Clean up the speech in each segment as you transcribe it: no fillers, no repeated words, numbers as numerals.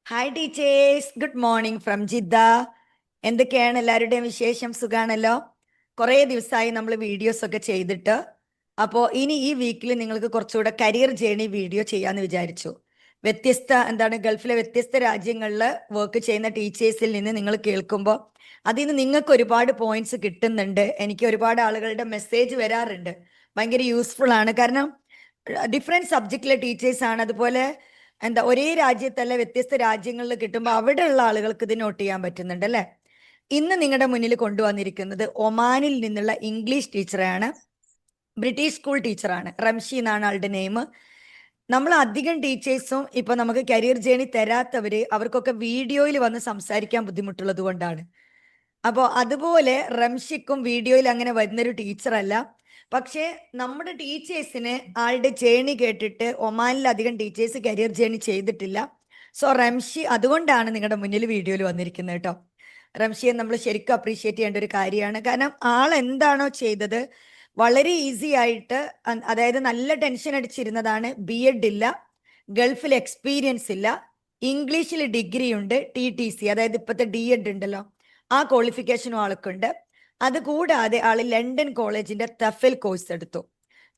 Hi teachers, good morning from Jeddah. എന്തൊക്കെയാണ് എല്ലാവരുടെയും വിശേഷം? സുഖാണല്ലോ? കുറേ ദിവസമായി നമ്മൾ വീഡിയോസ് ഒക്കെ ചെയ്തിട്ട്. അപ്പോൾ ഇനി ഈ വീക്കിൽ നിങ്ങൾക്ക് കുറച്ചുകൂടെ കരിയർ ജേണി വീഡിയോ ചെയ്യാമെന്ന് വിചാരിച്ചു. ഗൾഫിലെ വ്യത്യസ്ത രാജ്യങ്ങളിൽ വർക്ക് ചെയ്യുന്ന ടീച്ചേഴ്സിൽ നിന്ന് നിങ്ങൾ കേൾക്കുമ്പോൾ അതിൽ നിന്ന് നിങ്ങൾക്ക് ഒരുപാട് പോയിന്റ്സ് കിട്ടുന്നുണ്ട്. എനിക്ക് ഒരുപാട് ആളുകളുടെ മെസ്സേജ് വരാറുണ്ട്. ഭയങ്കര യൂസ്ഫുൾ ആണ്. കാരണം ഡിഫറെൻറ്റ് സബ്ജക്റ്റിലെ ടീച്ചേഴ്സാണ്. അതുപോലെ ഒരേ രാജ്യത്തല്ല, വ്യത്യസ്ത രാജ്യങ്ങളിൽ കിട്ടുമ്പോൾ അവിടെയുള്ള ആളുകൾക്ക് ഇത് നോട്ട് ചെയ്യാൻ പറ്റുന്നുണ്ട് അല്ലേ? ഇന്ന് നിങ്ങളുടെ മുന്നിൽ കൊണ്ടുവന്നിരിക്കുന്നത് ഒമാനിൽ നിന്നുള്ള ഇംഗ്ലീഷ് ടീച്ചറാണ്. ബ്രിട്ടീഷ് സ്കൂൾ ടീച്ചറാണ്. റംഷി എന്നാണ് ആളുടെ നെയിം. നമ്മൾ അധികം ടീച്ചേഴ്സും ഇപ്പൊ നമുക്ക് കരിയർ ജേണി തരാത്തവര് അവർക്കൊക്കെ വീഡിയോയിൽ വന്ന് സംസാരിക്കാൻ ബുദ്ധിമുട്ടുള്ളത് കൊണ്ടാണ്. അപ്പോൾ അതുപോലെ റംഷിക്കും വീഡിയോയിൽ അങ്ങനെ വരുന്നൊരു ടീച്ചറല്ല. പക്ഷേ നമ്മുടെ ടീച്ചേഴ്സിന് ആളുടെ ജേണി കേട്ടിട്ട് ഒമാനിൽ അധികം ടീച്ചേഴ്സ് കരിയർ ജേണി ചെയ്തിട്ടില്ല. സോ റംഷി അതുകൊണ്ടാണ് നിങ്ങളുടെ മുന്നിൽ വീഡിയോയിൽ വന്നിരിക്കുന്നത് കേട്ടോ. റംഷിയെ നമ്മൾ ശരിക്കും അപ്രീഷിയേറ്റ് ചെയ്യേണ്ട ഒരു കാര്യമാണ്. കാരണം ആൾ എന്താണോ ചെയ്തത് വളരെ ഈസി ആയിട്ട്, അതായത് നല്ല ടെൻഷൻ അടിച്ചിരുന്നതാണ്. BEd ഇല്ല, ഗൾഫിൽ എക്സ്പീരിയൻസ് ഇല്ല, ഇംഗ്ലീഷിൽ ഡിഗ്രി ഉണ്ട്, TTC അതായത് ഇപ്പോഴത്തെ DEd ഉണ്ടല്ലോ, ആ ക്വാളിഫിക്കേഷനും ആൾക്കുണ്ട്. അതുകൂടാതെ ആൾ ലണ്ടൻ കോളേജിന്റെ തഫൽ കോഴ്സ് എടുത്തു.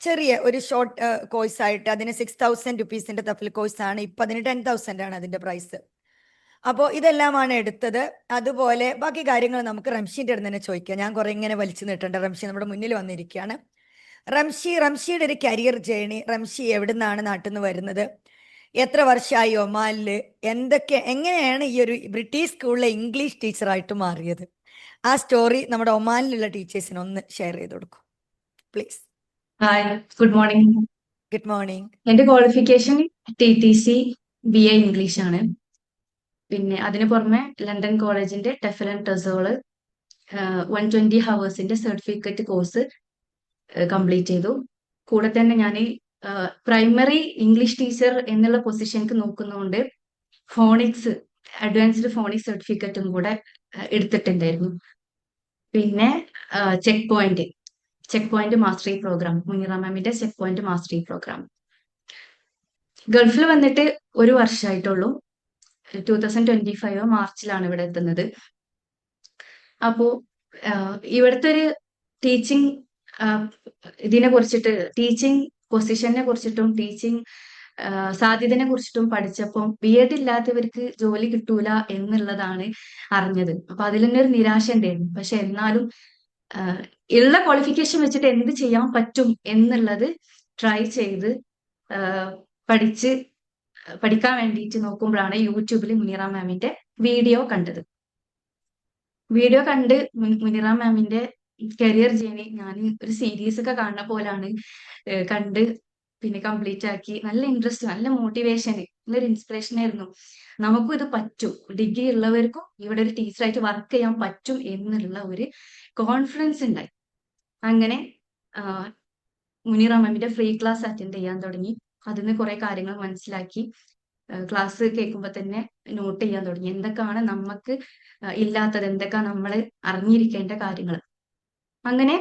ചെറിയ ഒരു ഷോർട്ട് കോഴ്സ് ആയിട്ട് അതിന് 6000 റുപ്പീസിന്റെ തഫൽ കോഴ്സാണ്. ഇപ്പം അതിന് 10,000 ആണ് അതിന്റെ പ്രൈസ്. അപ്പോൾ ഇതെല്ലാമാണ് എടുത്തത്. അതുപോലെ ബാക്കി കാര്യങ്ങൾ നമുക്ക് റംഷീൻ്റെ അടുത്ത് തന്നെ ചോദിക്കാം. ഞാൻ കുറെ ഇങ്ങനെ വലിച്ചു നീട്ടേണ്ട. റംഷി നമ്മുടെ മുന്നിൽ വന്നിരിക്കുകയാണ്. റംഷിയുടെ ഒരു കരിയർ ജേണി. റംഷി എവിടുന്നാണ് നാട്ടിൽ നിന്ന് വരുന്നത്? എത്ര വർഷമായി ഒമാനില്? എങ്ങനെയാണ് ഈ ഒരു ബ്രിട്ടീഷ് സ്കൂളിലെ ഇംഗ്ലീഷ് ടീച്ചറായിട്ട് മാറിയത്? ആ സ്റ്റോറി നമ്മുടെ ഒമാനിലുള്ള ടീച്ചേഴ്സിന് ഒന്ന് ഷെയർ ചെയ്ത് കൊടുക്കും please. Hi, good morning. Good morning. എന്റെ ക്വാളിഫിക്കേഷൻ TTC BA ഇംഗ്ലീഷ് ആണ്. പിന്നെ അതിന് പുറമെ ലണ്ടൻ കോളേജിന്റെ ടെഫൽ ആൻഡ് ടെസോള് 120 ഹവേഴ്സിന്റെ സർട്ടിഫിക്കറ്റ് കോഴ്സ് കംപ്ലീറ്റ് ചെയ്തു. കൂടെ തന്നെ ഞാൻ പ്രൈമറി ഇംഗ്ലീഷ് ടീച്ചർ എന്നുള്ള പൊസിഷനിക്ക് നോക്കുന്നതുകൊണ്ട് ഫോണിക്സ് അഡ്വാൻസ്ഡ് ഫോണിക്സ് സർട്ടിഫിക്കറ്റും കൂടെ എടുത്തിട്ടുണ്ടായിരുന്നു. പിന്നെ checkpoint mastery program, Munira മാമിന്റെ ചെക്ക് പോയിന്റ് മാസ്റ്ററി പ്രോഗ്രാം. ഗൾഫിൽ വന്നിട്ട് ഒരു വർഷമായിട്ടുള്ളൂ. 2025 മാർച്ചിലാണ് ഇവിടെ എത്തുന്നത്. അപ്പോ ഇവിടുത്തെ ഒരു ടീച്ചിങ് ഇതിനെ കുറിച്ചിട്ട്, ടീച്ചിങ് പൊസിഷനെ കുറിച്ചിട്ടും ടീച്ചിങ് സാധ്യതയെ കുറിച്ചിട്ടും പഠിച്ചപ്പം BEd ഇല്ലാത്തവർക്ക് ജോലി കിട്ടൂല എന്നുള്ളതാണ് അറിഞ്ഞത്. അപ്പൊ അതിൽ തന്നെ ഒരു നിരാശ ഉണ്ടായിരുന്നു. പക്ഷെ എന്നാലും ഉള്ള ക്വാളിഫിക്കേഷൻ വെച്ചിട്ട് എന്ത് ചെയ്യാൻ പറ്റും എന്നുള്ളത് ട്രൈ ചെയ്ത് പഠിച്ച് പഠിക്കാൻ വേണ്ടിയിട്ട് നോക്കുമ്പോഴാണ് യൂട്യൂബിൽ മുനിറ മാമിന്റെ വീഡിയോ കണ്ടത്. വീഡിയോ കണ്ട് മുനിറ മാമിന്റെ കരിയർ ജേണി ഞാൻ ഒരു സീരീസ് ഒക്കെ കാണുന്ന പോലാണ് കണ്ട് പിന്നെ കംപ്ലീറ്റ് ആക്കി. നല്ല ഇൻട്രസ്റ്റ്, നല്ല മോട്ടിവേഷൻ, നല്ലൊരു ഇൻസ്പിറേഷൻ ആയിരുന്നു. നമുക്കും ഇത് പറ്റും, ഡിഗ്രി ഉള്ളവർക്കും ഇവിടെ ഒരു ടീച്ചറായിട്ട് വർക്ക് ചെയ്യാൻ പറ്റും എന്നുള്ള ഒരു കോൺഫിഡൻസ് ഉണ്ടായി. അങ്ങനെ മുനിറ മാമിന്റെ ഫ്രീ ക്ലാസ് അറ്റൻഡ് ചെയ്യാൻ തുടങ്ങി. അതിന് കുറെ കാര്യങ്ങൾ മനസ്സിലാക്കി. ക്ലാസ് കേൾക്കുമ്പോൾ തന്നെ നോട്ട് ചെയ്യാൻ തുടങ്ങി. എന്തൊക്കെയാണ് നമുക്ക് ഇല്ലാത്തത്, എന്തൊക്കെയാണ് നമ്മൾ അറിഞ്ഞിരിക്കേണ്ട കാര്യങ്ങൾ. അങ്ങനെ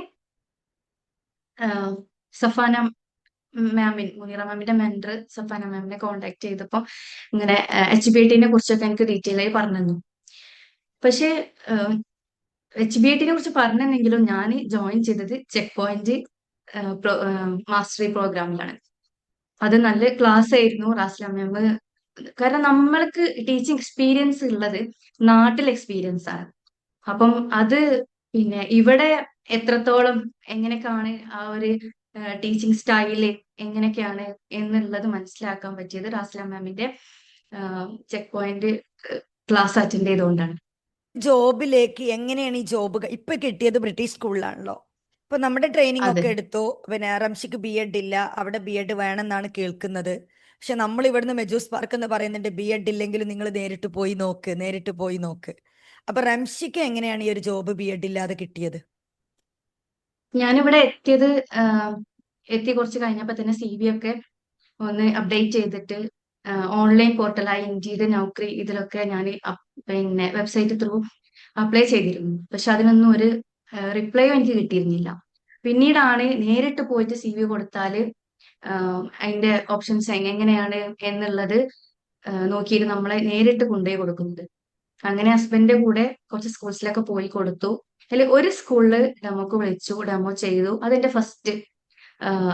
സഫാന മുനിറ മാമിന്റെ മെന്റർ സഫാന മാമിനെ കോണ്ടാക്ട് ചെയ്തപ്പോൾ ഇങ്ങനെ HBITനെ കുറിച്ചൊക്കെ എനിക്ക് ഡീറ്റെയിൽ ആയി പറഞ്ഞു തന്നു. പക്ഷെ HBITനെ കുറിച്ച് പറഞ്ഞെങ്കിലും ഞാൻ ജോയിൻ ചെയ്തത് ചെക്ക് പോയിന്റ് മാസ്റ്ററി പ്രോഗ്രാമിലാണ്. അത് നല്ല ക്ലാസ് ആയിരുന്നു. റാസ്ല മാം, കാരണം നമ്മൾക്ക് ടീച്ചിങ് എക്സ്പീരിയൻസ് ഉള്ളത് നാട്ടിൽ എക്സ്പീരിയൻസ് ആണ്. അപ്പം അത് പിന്നെ ഇവിടെ എത്രത്തോളം എങ്ങനെയൊക്കെയാണ് ആ ഒരു ടീച്ചിങ് സ്റ്റൈല് എങ്ങനെയൊക്കെയാണ് എന്നുള്ളത് മനസ്സിലാക്കാൻ പറ്റിയത് റാസ്ല മാമിന്റെ ചെക്ക് പോയിന്റ് ക്ലാസ് അറ്റൻഡ് ചെയ്തുകൊണ്ടാണ്. ജോബിലേക്ക് എങ്ങനെയാണ് ഈ ജോബ് ഇപ്പൊ കിട്ടിയത്? ബ്രിട്ടീഷ് സ്കൂളിലാണല്ലോ. ഇപ്പൊ നമ്മുടെ ട്രെയിനിങ് അതെ, ഒക്കെ എടുത്തു. പിന്നെ റംഷിക്ക് BEd ഇല്ല, അവിടെ BEd വേണമെന്നാണ് കേൾക്കുന്നത്. പക്ഷെ നമ്മൾ ഇവിടുന്ന് മെജൂസ് പാർക്ക് എന്ന് പറയുന്നുണ്ട്, BEd ഇല്ലെങ്കിലും നിങ്ങൾ നേരിട്ട് പോയി നോക്ക്. അപ്പൊ റംഷിക്ക് എങ്ങനെയാണ് ഈ ഒരു ജോബ് BEd ഇല്ലാതെ കിട്ടിയത്? ഞാനിവിടെ എത്തി കുറച്ച് കഴിഞ്ഞപ്പോ തന്നെ CV ഒക്കെ ഒന്ന് അപ്ഡേറ്റ് ചെയ്തിട്ട് ഓൺലൈൻ പോർട്ടലായ ഇൻഡീഡ്, നൗക്കറി ഇതിലൊക്കെ ഞാൻ പിന്നെ വെബ്സൈറ്റ് ത്രൂ അപ്ലൈ ചെയ്തിരുന്നു. പക്ഷെ അതിനൊന്നും ഒരു റിപ്ലൈയോ എനിക്ക് കിട്ടിയിരുന്നില്ല. പിന്നീടാണ് നേരിട്ട് പോയിട്ട് CV കൊടുത്താൽ അതിന്റെ ഓപ്ഷൻസ് എങ്ങനെയാണ് എന്നുള്ളത് നോക്കിയിട്ട് നമ്മളെ നേരിട്ട് കൊണ്ടുപോയി കൊടുക്കുന്നത്. അങ്ങനെ ഹസ്ബൻഡിന്റെ കൂടെ കുറച്ച് സ്കൂൾസിലൊക്കെ പോയി കൊടുത്തു. അതിൽ ഒരു സ്കൂളിൽ ഡെമോക്ക് വിളിച്ചു, ഡെമോ ചെയ്തു. അതെന്റെ ഫസ്റ്റ്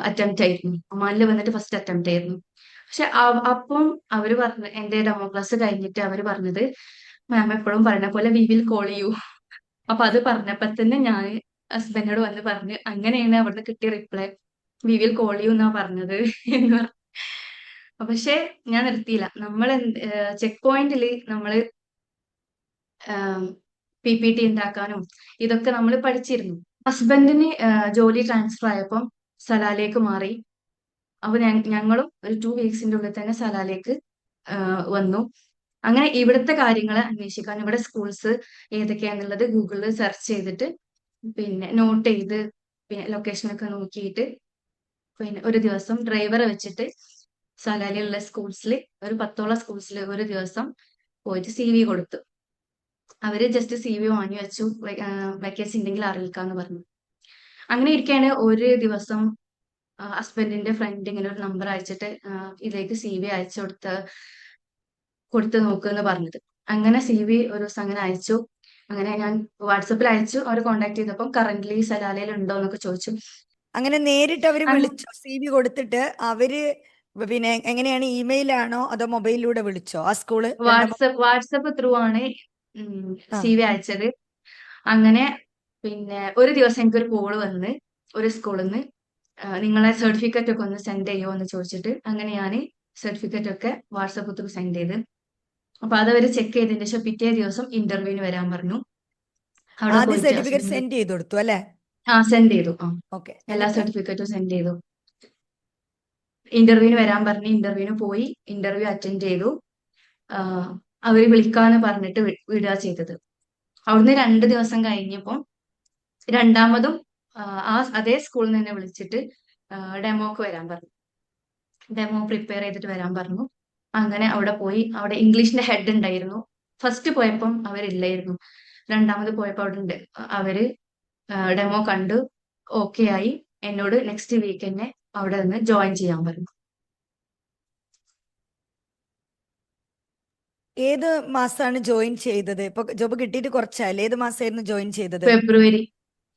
അറ്റംപ്റ്റ് ആയിരുന്നു. ഒമാനിൽ വന്നിട്ട് ഫസ്റ്റ് അറ്റംപ്റ്റ് ആയിരുന്നു. പക്ഷെ അപ്പം അവര് പറഞ്ഞ എന്റെ ഡെമോ ക്ലാസ് കഴിഞ്ഞിട്ട് അവര് പറഞ്ഞത്, മാം എപ്പോഴും പറയുന്ന പോലെ വി വിൽ കോൾ യു. അപ്പൊ അത് പറഞ്ഞപ്പോ തന്നെ ഞാൻ ഹസ്ബൻഡിനോട് വന്ന് പറഞ്ഞു, അങ്ങനെയാണ് അവിടുന്ന് കിട്ടിയ reply, we will call you എന്നാ പറഞ്ഞത് എന്ന് പറഞ്ഞു. പക്ഷെ ഞാൻ നിർത്തിയില്ല. നമ്മൾ ചെക്ക് പോയിന്റിൽ നമ്മള് പി പി ടി ഉണ്ടാക്കാനും ഇതൊക്കെ നമ്മൾ പഠിച്ചിരുന്നു. ഹസ്ബൻഡിന് ജോലി ട്രാൻസ്ഫർ ആയപ്പം സലാലേക്ക് മാറി. അപ്പൊ ഞങ്ങളും ഒരു 2 വീക്സിന്റെ ഉള്ളിൽ തന്നെ സലാലേക്ക് വന്നു. അങ്ങനെ ഇവിടുത്തെ കാര്യങ്ങൾ അന്വേഷിക്കാൻ ഇവിടെ സ്കൂൾസ് ഏതൊക്കെയാന്നുള്ളത് ഗൂഗിളിൽ സെർച്ച് ചെയ്തിട്ട് പിന്നെ നോട്ട് ചെയ്ത് പിന്നെ ലൊക്കേഷനൊക്കെ നോക്കിയിട്ട് പിന്നെ ഒരു ദിവസം ഡ്രൈവറെ വെച്ചിട്ട് സലാലിലുള്ള സ്കൂൾസിൽ ഒരു 10ഓളം സ്കൂൾസിൽ ഒരു ദിവസം പോയിട്ട് CV കൊടുത്തു. അവര് ജസ്റ്റ് CV വാങ്ങി വെച്ചു, വേക്കൻസി ഉണ്ടെങ്കിൽ അറിയിക്കാന്ന് പറഞ്ഞു. അങ്ങനെ ഇരിക്കെയാണ് ഒരു ദിവസം ഹസ്ബൻഡിന്റെ ഫ്രണ്ട് ഇങ്ങനെ ഒരു നമ്പർ അയച്ചിട്ട് ഇതിലേക്ക് CV അയച്ചു കൊടുത്ത് നോക്കുമെന്ന് പറഞ്ഞത്. അങ്ങനെ CV ഒരു ദിവസം അങ്ങനെ അയച്ചു. അങ്ങനെ ഞാൻ വാട്സപ്പിൽ അയച്ചു. അവർ കോൺടാക്ട് ചെയ്തപ്പോൾ കറന്റ്ലി സലാലയിൽ ഉണ്ടോ എന്നൊക്കെ ചോദിച്ചു. അങ്ങനെ നേരിട്ട് അവര് അങ്ങ് വിളിച്ചോ? CV കൊടുത്തിട്ട് അവര് പിന്നെ എങ്ങനെയാണ്, ഇമെയിലാണോ അതോ മൊബൈലിലൂടെ വിളിച്ചോ ആ സ്കൂള്? വാട്സപ്പ് ത്രൂ ആണ് ആ CV അയച്ചത്. അങ്ങനെ പിന്നെ ഒരു ദിവസം എനിക്കൊരു കോള് വന്ന് ഒരു സ്കൂളിൽ നിന്ന് നിങ്ങളെ സർട്ടിഫിക്കറ്റ് ഒക്കെ ഒന്ന് സെൻഡ് ചെയ്യുമോ എന്ന് ചോദിച്ചിട്ട്, അങ്ങനെ ഞാൻ സർട്ടിഫിക്കറ്റ് ഒക്കെ വാട്സപ്പ് ത്രൂ സെൻഡ് ചെയ്ത്. അപ്പൊ അതവര് ചെക്ക് ചെയ്തതിന് ശേഷം പിറ്റേ ദിവസം ഇന്റർവ്യൂവിന് വരാൻ പറഞ്ഞു. അവിടെ ആദ്യം പോയിട്ട് സർട്ടിഫിക്കറ്റ് സെൻഡ് ചെയ്ത് കൊടുത്തു അല്ലേ? സെൻഡ് ചെയ്തു. ഓക്കെ, എല്ലാ എന്നിട്ട് സർട്ടിഫിക്കറ്റും സെൻഡ് ചെയ്തു. ഇന്റർവ്യൂവിന് വരാൻ പറഞ്ഞ് ഇന്റർവ്യൂവിന് പോയി, ഇന്റർവ്യൂ അറ്റൻഡ് ചെയ്തു. അവര് വിളിക്കാന്ന് പറഞ്ഞിട്ട് വിടുക ചെയ്തത്. അവിടുന്ന് 2 ദിവസം കഴിഞ്ഞപ്പോ രണ്ടാമതും അതേ സ്കൂളിൽ നിന്ന് തന്നെ വിളിച്ചിട്ട് ഡെമോക്ക് വരാൻ പറഞ്ഞു. ഡെമോ പ്രിപ്പയർ ചെയ്തിട്ട് വരാൻ പറഞ്ഞു. അങ്ങനെ അവിടെ പോയി. അവിടെ ഇംഗ്ലീഷിന്റെ ഹെഡ് ഉണ്ടായിരുന്നു. ഫസ്റ്റ് പോയപ്പം അവരില്ലായിരുന്നു. രണ്ടാമത് പോയപ്പോ അവിടെ ഉണ്ട്. അവര് ഡെമോ കണ്ടു, ഓക്കെ ആയി. എന്നോട് നെക്സ്റ്റ് വീക്ക് തന്നെ അവിടെ നിന്ന് ജോയിൻ ചെയ്യാൻ പറഞ്ഞു. ഏത് മാസമാണ് ജോയിൻ ചെയ്തത്? ഇപ്പൊ ജോബ് കിട്ടിയിട്ട് കുറച്ചായില്ലേ? ഏത് മാസമായിരുന്നു ജോയിൻ ചെയ്തത്? ഫെബ്രുവരി,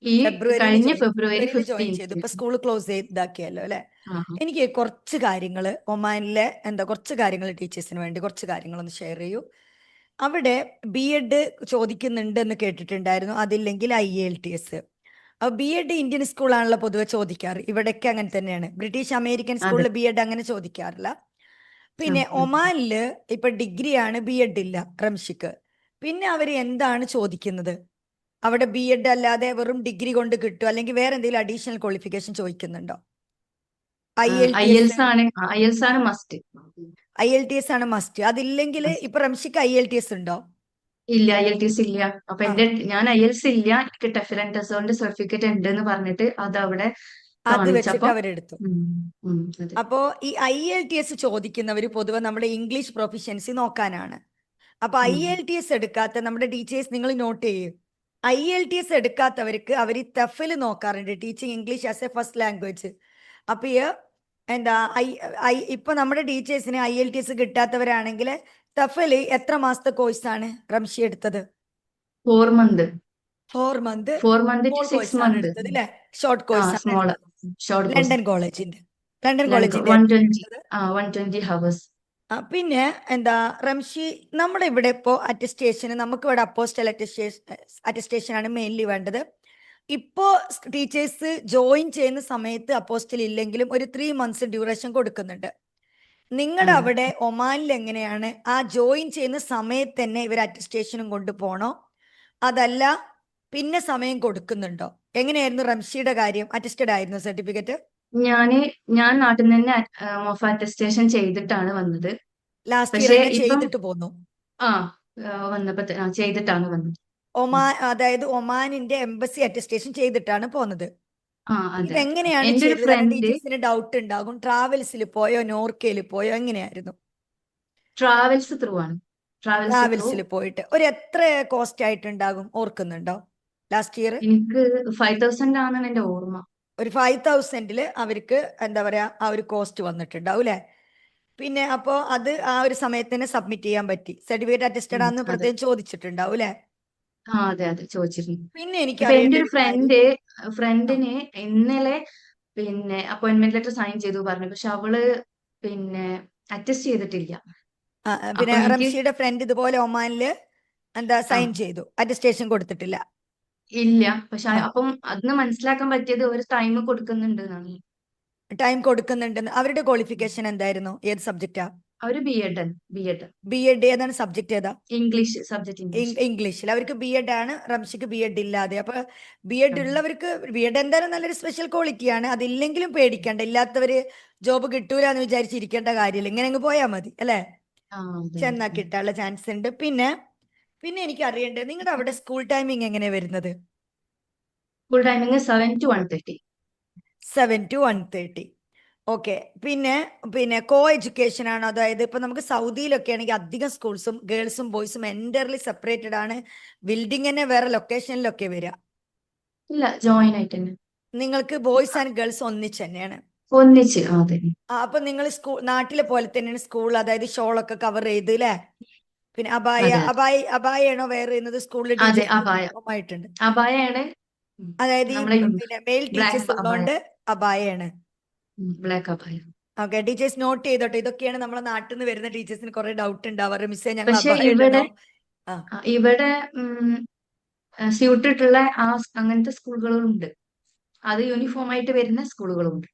ഈ ഫെബ്രുവരിയിൽ കഴിഞ്ഞ ജോയിൻ ഫെബ്രുവരി ജോയിൻ ചെയ്തു. 15th. ഇപ്പൊ സ്കൂൾ ക്ലോസ് ചെയ്താക്കിയല്ലോ അല്ലെ? ആ എനിക്ക് കുറച്ച് കാര്യങ്ങൾ ഒമാനിലെ കുറച്ച് കാര്യങ്ങൾ ടീച്ചേഴ്സിന് വേണ്ടി കുറച്ച് കാര്യങ്ങളൊന്ന് ഷെയർ ചെയ്യൂ. അവിടെ B.Ed ചോദിക്കുന്നുണ്ട് എന്ന് കേട്ടിട്ടുണ്ടായിരുന്നു. അതില്ലെങ്കിൽ IELTS. അപ്പോൾ B.Ed ഇന്ത്യൻ സ്കൂളാണല്ലോ പൊതുവെ ചോദിക്കാറ്. ഇവിടേക്ക് അങ്ങനെ തന്നെയാണ്. ബ്രിട്ടീഷ് അമേരിക്കൻ അതെ. സ്കൂളിൽ B.Ed അങ്ങനെ ചോദിക്കാറില്ല. ആ, പിന്നെ ഉം. ഒമാനില് ഇപ്പൊ ഡിഗ്രിയാണ്, B.Ed ഇല്ല റംഷിക്ക്. പിന്നെ അവർ എന്താണ് ചോദിക്കുന്നത്? അവിടെ B.Ed അല്ലാതെ വെറും ഡിഗ്രി കൊണ്ട് കിട്ടും, അല്ലെങ്കിൽ വേറെ എന്തെങ്കിലും അഡീഷണൽ ക്വാളിഫിക്കേഷൻ ചോദിക്കുന്നുണ്ടോ? IELTS IELTS. ആണ്, IELTS ആണ് മസ്റ്റ്. IELTS ആണ് മസ്റ്റ്. അതില്ലെങ്കിൽ ഇപ്പൊ റംഷിക്ക് IELTS ഉണ്ടോ? ഇല്ല, IELTS ഇല്ല. അപ്പൊ ആ, ഞാൻ IELTS ഇല്ല, എനിക്ക് ടെഫൽ ആൻഡ് ടെസോന്റെ സർട്ടിഫിക്കറ്റ് ഉണ്ട് എന്ന് പറഞ്ഞിട്ട് അത് അവിടെ അത് വെച്ചിട്ട് കാണിച്ചപ്പോ അവരെടുത്തു. ഉം, അതെ. അപ്പോ ഈ IELTS ചോദിക്കുന്നവർ പൊതുവെ നമ്മുടെ ഇംഗ്ലീഷ് പ്രൊഫിഷ്യൻസി നോക്കാനാണ്. അപ്പൊ ഉം. IELTS എടുക്കാത്ത നമ്മുടെ ടീച്ചേഴ്സ് നിങ്ങൾ നോട്ട് ചെയ്യും. IELTS എടുക്കാത്തവർക്ക് അവർ TEFL നോക്കാറുണ്ട്, teaching English as A first language. അപ്പൊ ഈ എന്താ ഇപ്പൊ നമ്മുടെ ടീച്ചേഴ്സിന് IELTS കിട്ടാത്തവരാണെങ്കിൽ TEFL എത്ര മാസത്തെ കോഴ്സാണ് റംഷി എടുത്തത്? 4 month. 4 month 4 month to small 6 course ആണ് month. എടുത്തത് അല്ലെ? ഷോർട്ട് കോഴ്സ് ആണ് സ്മോൾ എടുത്തത്. Short course. ലണ്ടൻ കോളേജിന്റെ ലണ്ടൻ ലണ്ടൻ കോളേജിന്റെ 120. എടുത്തത്. 120 hours. പിന്നെ റംഷി, നമ്മുടെ ഇവിടെ ഇപ്പോൾ അറ്റസ്റ്റേഷന് നമുക്ക് ഇവിടെ അപ്പോസ്റ്റൽ അറ്റസ്റ്റേഷൻ ആണ് മെയിൻലി വേണ്ടത്. ഇപ്പോ ടീച്ചേഴ്സ് ജോയിൻ ചെയ്യുന്ന സമയത്ത് അപ്പോസ്റ്റൽ ഇല്ലെങ്കിലും ഒരു 3 months ഡ്യൂറേഷൻ കൊടുക്കുന്നുണ്ട്. നിങ്ങളുടെ അതെ. അവിടെ ഒമാനിൽ എങ്ങനെയാണ്? ആ ജോയിൻ ചെയ്യുന്ന സമയത്ത് തന്നെ ഇവർ അറ്റസ്റ്റേഷനും കൊണ്ടുപോകണോ, അതല്ല പിന്നെ സമയം കൊടുക്കുന്നുണ്ടോ? എങ്ങനെയായിരുന്നു റംഷിയുടെ കാര്യം? അറ്റസ്റ്റഡ് ആയിരുന്നു സർട്ടിഫിക്കറ്റ്? ഞാൻ നാട്ടിൽ നിന്ന് തന്നെ മോഫ് അറ്റസ്റ്റേഷൻ ചെയ്തിട്ടാണ് വന്നത്. ലാസ്റ്റ് ഇയർ പക്ഷെ തന്നെ ഇപ്പം ചെയ്തിട്ട് പോന്നു. ആ വന്നപ്പോ ചെയ്തിട്ടാണ് വന്നത്. അതായത് ഒമാനിന്റെ എംബസി അറ്റസ്റ്റേഷൻ ചെയ്തിട്ടാണ് പോന്നത്. അതെ. ഇതെങ്ങനെയാണ് എന്റെ ഒരു ചെയ്തത്? കാരണം ഫ്രണ്ട് ടീച്ചേഴ്സിന് ഡൗട്ട് ഉണ്ടാകും. ട്രാവൽസിൽ പോയോ, നോർക്കയിൽ പോയോ, എങ്ങനെയായിരുന്നു? ട്രാവൽസ് ത്രൂ ആണ്. ട്രാവൽസ് ത്രൂ ട്രാവൽസിൽ പോയിട്ട് ഒരു എത്ര കോസ്റ്റ് ആയിട്ടുണ്ടാകും, ഓർക്കുന്നുണ്ടോ? ലാസ്റ്റ് ഇയർ എനിക്ക് 5,000 ആണെന്ന് എന്റെ ഓർമ്മ. ഒരു 5,000 അവർക്ക് എന്താ പറയാ ആ ഒരു കോസ്റ്റ് വന്നിട്ടുണ്ടാവും അല്ലെ? പിന്നെ അപ്പോ അത് ആ ഒരു സമയത്തിന് സബ്മിറ്റ് ചെയ്യാൻ പറ്റി. സർട്ടിഫിക്കറ്റ് അറ്റസ്റ്റഡ് ആണെന്ന് അതെ. പ്രത്യേകം ചോദിച്ചിട്ടുണ്ടാവും അല്ലേ? അതെ അതെ ചോദിച്ചിരുന്നു. പിന്നെ എനിക്ക് ഇപ്പൊ എന്റെ അറിയേണ്ട ഒരു ഒരു കാര്യം, ആ, ഫ്രണ്ടിന് ഇന്നലെ അപ്പോയിന്റ്മെന്റ് ലെറ്റർ സൈൻ ചെയ്തു പറഞ്ഞു, പക്ഷെ അവള് പിന്നെ അറ്റസ്റ്റ് ചെയ്തിട്ടില്ല. പിന്നെ അപ്പൊ എനിക്ക് റംഷിയുടെ ഫ്രണ്ട് ഇതുപോലെ ഒമാനില് എന്താ ആ സൈൻ ചെയ്തു, അറ്റസ്റ്റേഷൻ കൊടുത്തിട്ടില്ല. ഇല്ല, പക്ഷെ ആ, അപ്പം അതിന് മനസ്സിലാക്കാൻ പറ്റിയത് ഒരു ടൈം കൊടുക്കുന്നുണ്ട് എന്നാണ്. ടൈം കൊടുക്കുന്നുണ്ടെന്ന്. അവരുടെ ക്വാളിഫിക്കേഷൻ എന്തായിരുന്നു? ഏത് സബ്ജക്റ്റാ? അവര് ബി എഡ് ബി എഡ്. ഏതാണ് സബ്ജക്ട്? ഏതാ? English, subject English. ഇംഗ്ലീഷിൽ. അവർക്ക് ബി എഡ് ആണ്, റംഷിക്ക് ബി എഡ് ഇല്ലാതെ. അപ്പൊ ബി എഡ് ഉള്ളവർക്ക് ബി എഡ് എന്തായാലും നല്ലൊരു സ്പെഷ്യൽ ക്വാളിറ്റിയാണ്. അതില്ലെങ്കിലും പേടിക്കണ്ട. ഇല്ലാത്തവര് ജോബ് കിട്ടൂല എന്ന് വിചാരിച്ചിരിക്കേണ്ട കാര്യമില്ല. ഇങ്ങനെ അങ്ങ് പോയാൽ മതി അല്ലേ? അതെ ചെന്നാ അതെ. കിട്ടാനുള്ള ചാൻസ് ഉണ്ട്. പിന്നെ പിന്നെ എനിക്ക് അറിയേണ്ടത്, നിങ്ങളുടെ അവിടെ സ്കൂൾ ടൈമിംഗ് എങ്ങനെയാ വരുന്നത്? School timing 7 to 1:30. 7 to 1:30. Okay. പിന്നെ പിന്നെ കോ എഡ്യൂക്കേഷൻ ആണോ? അതായത് ഇപ്പൊ നമുക്ക് സൗദിയിലൊക്കെ ആണെങ്കിൽ അധികം സ്കൂൾസും ഗേൾസും ബോയ്സും എൻറ്റയർലി സെപ്പറേറ്റഡ് ആണ്. ബിൽഡിംഗ് തന്നെ വേറെ ലൊക്കേഷനിലൊക്കെ വരിക. ഇല്ല, ജോയിൻ ആയിട്ട് തന്നെ. നിങ്ങൾക്ക് ബോയ്സ് ആൻഡ് ഗേൾസ് ഒന്നിച്ച് തന്നെയാണ്? ഒന്നിച്ച്, അതെ. അപ്പൊ നിങ്ങൾ സ്കൂൾ നാട്ടിലെ പോലെ തന്നെയാണ് സ്കൂൾ, അതായത് ഷോളൊക്കെ കവർ ചെയ്ത് അല്ലേ? പിന്നെ അബായ അതെ അതെ അബായ അബായയാണോ വെയർ ചെയ്യുന്നത്? സ്കൂളിൽ ഡി അതെ. ജെ അപായ ആയിട്ടുണ്ട്. അപായാണ്. അതായത് ഈ നമ്മളെ പിന്നെ മെയിൽ ബ്ലാക്ക് ടീച്ചേഴ്സ് അപായ. ഉള്ളതുകൊണ്ട് അബായയാണ്. ബ്ലാക്ക് അപായ. ഓക്കെ, ടീച്ചേഴ്സ് നോട്ട് ചെയ്തോട്ടെ. ഇതൊക്കെയാണ് നമ്മളെ നാട്ടിൽ നിന്ന് വരുന്ന ടീച്ചേഴ്സിന് കുറെ ഡൗട്ട് ഉണ്ടാവാറ്. മിസ്സേ ഞങ്ങൾ പക്ഷെ അബായ ഇടണോ? ആ, ഇവിടെ സ്യൂട്ട് ഇട്ടുള്ള അങ്ങനത്തെ സ്കൂളുകളും ഉണ്ട്. അത് യൂണിഫോം ആയിട്ട് വരുന്ന സ്കൂളുകളും ഉണ്ട്.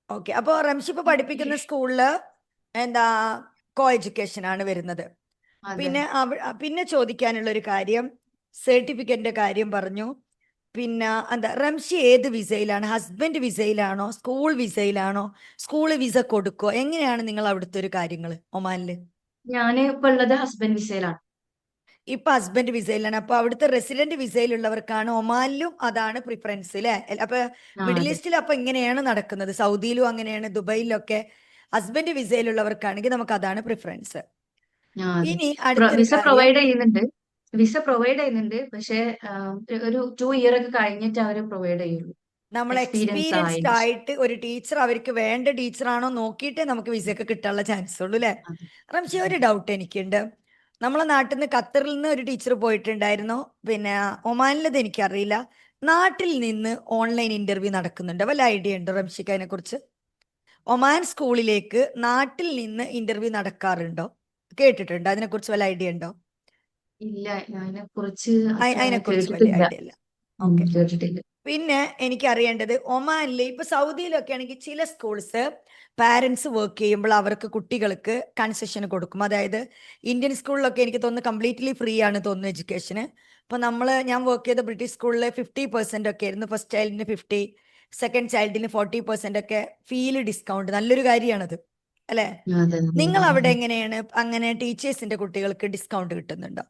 ഓക്കെ. അപ്പോൾ റംഷിപ്പ് പഠിപ്പിക്കുന്ന സ്കൂളില് എന്താ കോ എഡ്യൂക്കേഷൻ ആണ് വരുന്നത്. അതെ. പിന്നെ പിന്നെ ചോദിക്കാനുള്ള ഒരു കാര്യം, സർട്ടിഫിക്കറ്റിന്റെ കാര്യം പറഞ്ഞു. പിന്നെ എന്താ, റംഷി ഏത് വിസയിലാണ്? ഹസ്ബൻഡ് വിസയിലാണോ? സ്കൂൾ വിസയിലാണോ? സ്കൂള് വിസ കൊടുക്കോ? എങ്ങനെയാണ് നിങ്ങൾ അവിടുത്തെ ഒരു കാര്യങ്ങൾ ഒമാനില്? ഞാൻ ഇപ്പൊ ഉള്ളത് ഹസ്ബൻഡ് വിസയിലാണ്. ഇപ്പൊ ഹസ്ബൻഡ് വിസയിലാണ്. അപ്പൊ അവിടുത്തെ റെസിഡന്റ് വിസയിലുള്ളവർക്കാണ് ഒമാനിലും അതാണ് പ്രിഫറൻസ് അല്ലേ? അപ്പൊ മിഡിൽ അതെ. ഈസ്റ്റിൽ അപ്പൊ ഇങ്ങനെയാണ് നടക്കുന്നത്. സൗദിയിലും അങ്ങനെയാണ്, ദുബൈയിലൊക്കെ ഹസ്ബൻഡ് വിസയിലുള്ളവർക്കാണെങ്കിൽ നമുക്ക് അതാണ് പ്രിഫറൻസ്. അതെ. ഇനി അടുത്തൊരു വിസ കാര്യം, പ്രൊവൈഡ് ചെയ്യുന്നുണ്ട്. പക്ഷെ ഒരു 2 ഇയർ ഒക്കെ കഴിഞ്ഞിട്ട് അവര് പ്രൊവൈഡ് ചെയ്യുള്ളൂ. നമ്മൾ എക്സ്പീരിയൻസ് എക്സ്പീരിയൻസ്ഡ് ആയതിനു ശേഷം. ആയിട്ട് ഒരു ടീച്ചർ അവർക്ക് വേണ്ട ടീച്ചറാണോ നോക്കിയിട്ടേ നമുക്ക് വിസയൊക്കെ കിട്ടാനുള്ള ചാൻസ് ഉള്ളൂ അല്ലേ? അതെ റംഷി, ഒരു അതെ. ഡൗട്ട് എനിക്കുണ്ട്. നമ്മളെ നാട്ടിൽ നിന്ന് ഖത്തറിൽ നിന്ന് ഒരു ടീച്ചർ പോയിട്ടുണ്ടായിരുന്നു. പിന്നെ ഒമാനിലത് എനിക്കറിയില്ല. നാട്ടിൽ നിന്ന് ഓൺലൈൻ ഇന്റർവ്യൂ നടക്കുന്നുണ്ട്. വല്ല ഐഡിയ ഉണ്ടോ റംഷിക്ക് അതിനെ കുറിച്ച്? ഒമാൻ സ്കൂളിലേക്ക് നാട്ടിൽ നിന്ന് ഇന്റർവ്യൂ നടക്കാറുണ്ടോ? കേട്ടിട്ടുണ്ടോ? അതിനെക്കുറിച്ച് വല്ല ഐഡിയ ഉണ്ടോ? ഇല്ല, അതിനെ കുറിച്ച് അത്ര അതിനെക്കുറിച്ച് വലിയ കേട്ടിട്ടില്ല. ഐഡിയ ഇല്ല. ഓക്കെ. കേട്ടിട്ടില്ല. പിന്നെ എനിക്ക് അറിയേണ്ടത്, ഒമാനില് ഇപ്പൊ സൗദിയിലൊക്കെ ആണെങ്കിൽ ചില സ്കൂൾസ് പാരന്റ്സ് വർക്ക് ചെയ്യുമ്പോൾ അവർക്ക് കുട്ടികൾക്ക് കൺസെഷൻ കൊടുക്കും. അതായത് ഇന്ത്യൻ സ്കൂളിലൊക്കെ എനിക്ക് തോന്നുന്നു കംപ്ലീറ്റ്ലി ഫ്രീ ആണ് തോന്നുന്നു എഡ്യൂക്കേഷന്. ഇപ്പൊ ഞാൻ വർക്ക് ചെയ്ത ബ്രിട്ടീഷ് സ്കൂളിൽ 50% ഒക്കെ ആയിരുന്നു. ഫസ്റ്റ് ചൈൽഡിന് 50, സെക്കൻഡ് ചൈൽഡിന് 40% ഒക്കെ ഫീല് ഡിസ്കൗണ്ട്. നല്ലൊരു കാര്യമാണത് അല്ലെ? അതെ അതെ നിങ്ങൾ അവിടെ അതെ. എങ്ങനെയാണ്? അങ്ങനെ ടീച്ചേഴ്സിന്റെ കുട്ടികൾക്ക് ഡിസ്കൗണ്ട് കിട്ടുന്നുണ്ടോ?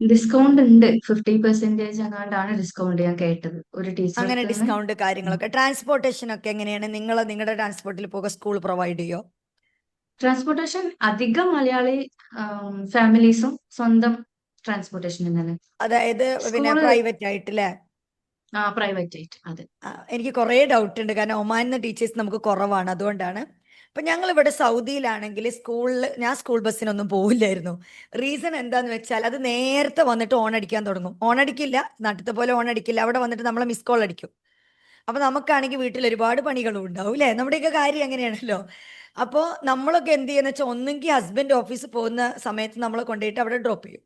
ഡിസ്കൗണ്ട് ഉണ്ട്. 50% അങ്ങാണ്ടാണ് ഡിസ്കൗണ്ട് ഞാൻ കേട്ടത് ഒരു അങ്ങനെ ടീച്ചർക്ക് നിന്ന്. ഡിസ്കൗണ്ട് കാര്യങ്ങളൊക്കെ. ട്രാൻസ്പോർട്ടേഷൻ ഒക്കെ എങ്ങനെയാണ്? നിങ്ങളുടെ ട്രാൻസ്പോർട്ടിൽ പോകാൻ സ്കൂൾ പ്രൊവൈഡ് ചെയ്യോ? ട്രാൻസ്പോർട്ടേഷൻ അധികം മലയാളി ഫാമിലീസും സ്വന്തം ട്രാൻസ്പോർട്ടേഷൻ തന്നെ. അതായത് പിന്നെ സ്കൂള് പ്രൈവറ്റ് ആയിട്ടല്ലേ? പ്രൈവറ്റ് ആയിട്ട്. അതെ. എനിക്ക് കുറേ ഡൗട്ട് ഉണ്ട്. കാരണം ഒമാനിന്ന് ടീച്ചേഴ്സ് നമുക്ക് കുറവാണ്, അതുകൊണ്ടാണ്. ഇപ്പം ഞങ്ങൾ ഇവിടെ സൗദിയിലാണെങ്കിൽ സ്കൂളിൽ ഞാൻ സ്കൂൾ ബസ്സിനൊന്നും പോവില്ലായിരുന്നു. റീസൺ എന്താന്ന് വെച്ചാൽ അത് നേരത്തെ വന്നിട്ട് ഓൺ അടിക്കാൻ തുടങ്ങും. ഓൺ അടിക്കില്ല, നാട്ടിലത്തെ പോലെ ഓൺ അടിക്കില്ല. അവിടെ വന്നിട്ട് നമ്മളെ മിസ് കോൾ അടിക്കും. അപ്പൊ നമുക്കാണെങ്കിൽ വീട്ടിൽ ഒരുപാട് പണികളും ഉണ്ടാവും അല്ലേ? നമ്മുടെയൊക്കെ കാര്യം അങ്ങനെയാണല്ലോ. അപ്പോൾ നമ്മളൊക്കെ എന്ത് ചെയ്യുന്ന വെച്ചാൽ, ഒന്നെങ്കിൽ ഹസ്ബൻഡ് ഓഫീസിൽ പോകുന്ന സമയത്ത് നമ്മളെ കൊണ്ടുപോയിട്ട് അവിടെ ഡ്രോപ്പ് ചെയ്യും.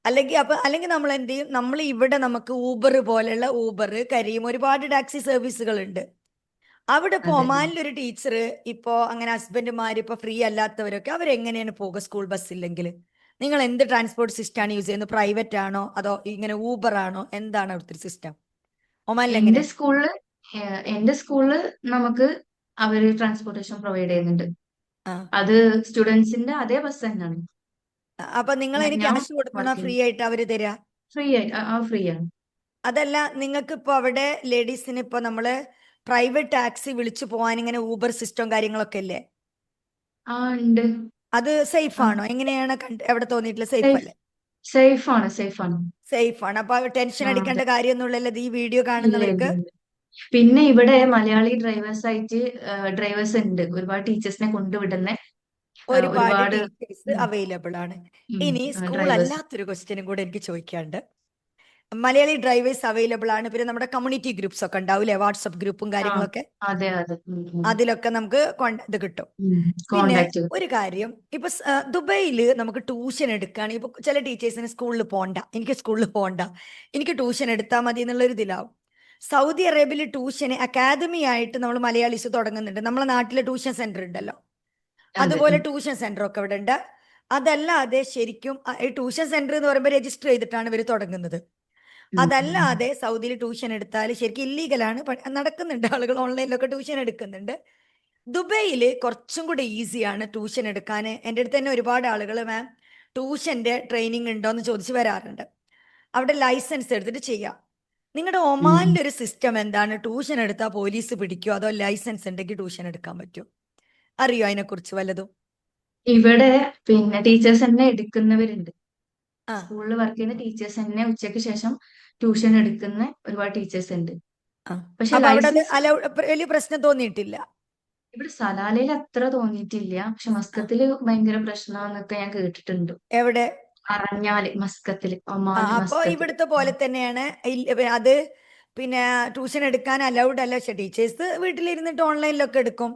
അല്ലെങ്കിൽ നമ്മൾ എന്ത് ചെയ്യും, നമ്മൾ ഇവിടെ നമുക്ക് ഊബർ പോലെയുള്ള ഊബർ, കരീം, ഒരുപാട് ടാക്സി സർവീസുകൾ ഉണ്ട്. അവിടെ ഇപ്പോൾ അതെ. ഒമാനിലൊരു ടീച്ചർ, ഇപ്പോൾ അങ്ങനെ ഹസ്ബൻഡുമാർ ഇപ്പോൾ ഫ്രീ അല്ലാത്തവരൊക്കെ അവരെങ്ങനെയാണ് പോകുക സ്കൂൾ ബസ് ഇല്ലെങ്കിൽ? നിങ്ങൾ എന്ത് ട്രാൻസ്പോർട്ട് സിസ്റ്റമാണ് യൂസ് ചെയ്യുന്നത്? പ്രൈവറ്റ് ആണോ അതോ ഇങ്ങനെ ഊബർ ആണോ? എന്താണ് അവിടുത്തെ സിസ്റ്റം ഒമാനിൽ എന്റെ എങ്ങനെ? സ്കൂളില് എന്റെ സ്കൂളില് നമുക്ക് അവര് ട്രാൻസ്പോർട്ടേഷൻ പ്രൊവൈഡ് ചെയ്യുന്നുണ്ട്. ആ, അത് സ്റ്റുഡൻസിന്റെ അതേ ബസ് തന്നെയാണ്. അപ്പൊ നിങ്ങൾ എനിക്ക് ഞാൻ ക്യാഷ് കൊടുക്കണോ? വർക്ക് ഫ്രീ ചെയ്യുന്നത് ആയിട്ട് അവര് തരാ? ഫ്രീ ആയിട്ട്. ഫ്രീ ആണ്. അതല്ല, നിങ്ങൾക്ക് ഇപ്പോൾ അവിടെ ലേഡീസിന് ഇപ്പോൾ നമ്മൾ പ്രൈവറ്റ് ടാക്സി വിളിച്ചു പോകാൻ ഇങ്ങനെ ഊബർ സിസ്റ്റം കാര്യങ്ങളൊക്കെ ഇല്ലേ? ഉണ്ട്. അത് സേഫ് ആണോ? എങ്ങനെയാണ് എവിടെ തോന്നിയിട്ടുള്ള സേഫ് സേഫ് അല്ലേ? സേഫ് ആണ്, സേഫ് ആണ്. സേഫ് ആണ്. അപ്പൊ ടെൻഷൻ അതെ. അടിക്കേണ്ട കാര്യമൊന്നുമില്ലല്ലോ ഈ വീഡിയോ ഇല്ല കാണുന്നവർക്ക്? ഇല്ല ഇല്ല. പിന്നെ ഇവിടെ മലയാളി ഡ്രൈവേഴ്സ് ഉണ്ട്. ഒരുപാട് ടീച്ചേഴ്സിനെ കൊണ്ടുവിടുന്ന ഒരുപാട് ഒരുപാട് ടീച്ചേഴ്സ് അവൈലബിൾ ആണ്. ഇനി സ്കൂൾ ഡ്രൈവേഴ്സ്. അല്ലാത്തൊരു ക്വസ്റ്റ്യനും കൂടെ എനിക്ക് ചോദിക്കാണ്ട്. മലയാളി ഡ്രൈവേഴ്സ് അവൈലബിൾ ആണ്. പിന്നെ നമ്മുടെ കമ്മ്യൂണിറ്റി ഗ്രൂപ്പ്സ് ഒക്കെ ഉണ്ടാവില്ലേ, വാട്സപ്പ് ഗ്രൂപ്പും ആ കാര്യങ്ങളൊക്കെ, അതെ അതെ. അതിലൊക്കെ നമുക്ക് ഇത് കിട്ടും. പിന്നെ കോണ്ടാക്ട്. ഒരു കാര്യം, ഇപ്പൊ ദുബൈയില് നമുക്ക് ട്യൂഷൻ എടുക്കുകയാണെങ്കിൽ ഇപ്പൊ ചില ടീച്ചേഴ്സിന് സ്കൂളിൽ പോകണ്ട, എനിക്ക് സ്കൂളിൽ പോകണ്ട, എനിക്ക് ട്യൂഷൻ എടുത്താൽ മതി എന്നുള്ളൊരു ഇതിലാവും. സൗദി അറേബ്യയിൽ ട്യൂഷന് അക്കാദമി ആയിട്ട് നമ്മൾ മലയാളീസ് തുടങ്ങുന്നുണ്ട്. നമ്മളെ നാട്ടിലെ ട്യൂഷൻ സെന്റർ ഉണ്ടല്ലോ, അതെ. അതുപോലെ ട്യൂഷൻ സെന്റർ ഒക്കെ ഇവിടെ ഉണ്ട്. അതല്ലാതെ ശരിക്കും ഈ ട്യൂഷൻ സെന്റർ എന്ന് പറയുമ്പോൾ രജിസ്റ്റർ ചെയ്തിട്ടാണ് ഇവർ തുടങ്ങുന്നത്. അതല്ലാതെ സൗദിയിൽ ട്യൂഷൻ എടുത്താൽ ശരിക്കും ഇല്ലീഗലാണ്, നടക്കുന്നുണ്ട്, ആളുകൾ ഓൺലൈനിലൊക്കെ ട്യൂഷൻ എടുക്കുന്നുണ്ട്. ദുബൈയിൽ കുറച്ചും കൂടി ഈസിയാണ് ട്യൂഷൻ എടുക്കാൻ. എൻ്റെ അടുത്ത് തന്നെ ഒരുപാട് ആളുകൾ മാം ട്യൂഷൻ്റെ ട്രെയിനിങ് ഉണ്ടോ എന്ന് ചോദിച്ച് വരാറുണ്ട്. അവിടെ ലൈസൻസ് എടുത്തിട്ട് ചെയ്യാം. നിങ്ങളുടെ ഒമാനിൻ്റെ ഒരു സിസ്റ്റം എന്താണ്? ട്യൂഷൻ എടുത്താൽ പോലീസ് പിടിക്കുമോ, അതോ ലൈസൻസ് ഉണ്ടെങ്കിൽ ട്യൂഷൻ എടുക്കാൻ പറ്റുമോ? അറിയോ അതിനെക്കുറിച്ച് വല്ലതും? ഇവിടെ പിന്നെ ടീച്ചേഴ്സ് തന്നെ എടുക്കുന്നവരുണ്ട്. ആ സ്കൂളിൽ വർക്ക് ചെയ്യുന്ന ടീച്ചേഴ്സ് തന്നെ ഉച്ചയ്ക്ക് ശേഷം ട്യൂഷൻ എടുക്കുന്ന ഒരുപാട് ടീച്ചേഴ്സ് ഉണ്ട്. ആ പക്ഷെ അപ്പൊ അവിടെ അത് ലൈസൻസ് വലിയ പ്രശ്നം തോന്നിയിട്ടില്ല? ഇവിടെ സലാലയിൽ അത്ര തോന്നിയിട്ടില്ല. പക്ഷെ ആ മസ്കത്തില് ഭയങ്കര പ്രശ്നമാന്നൊക്കെ ഞാൻ കേട്ടിട്ടുണ്ട്. എവിടെ? അറിഞ്ഞാല് മസ്കത്തില്, ആ ഒമാനില് അപ്പോൾ മസ്കത്തില്. ഇവിടുത്തെ പോലെ തന്നെയാണ്. അത് പിന്നെ ട്യൂഷൻ എടുക്കാൻ അലൗഡ് അല്ല. പക്ഷെ ടീച്ചേഴ്സ് വീട്ടിലിരുന്നിട്ട് ഓൺലൈനിലൊക്കെ എടുക്കും,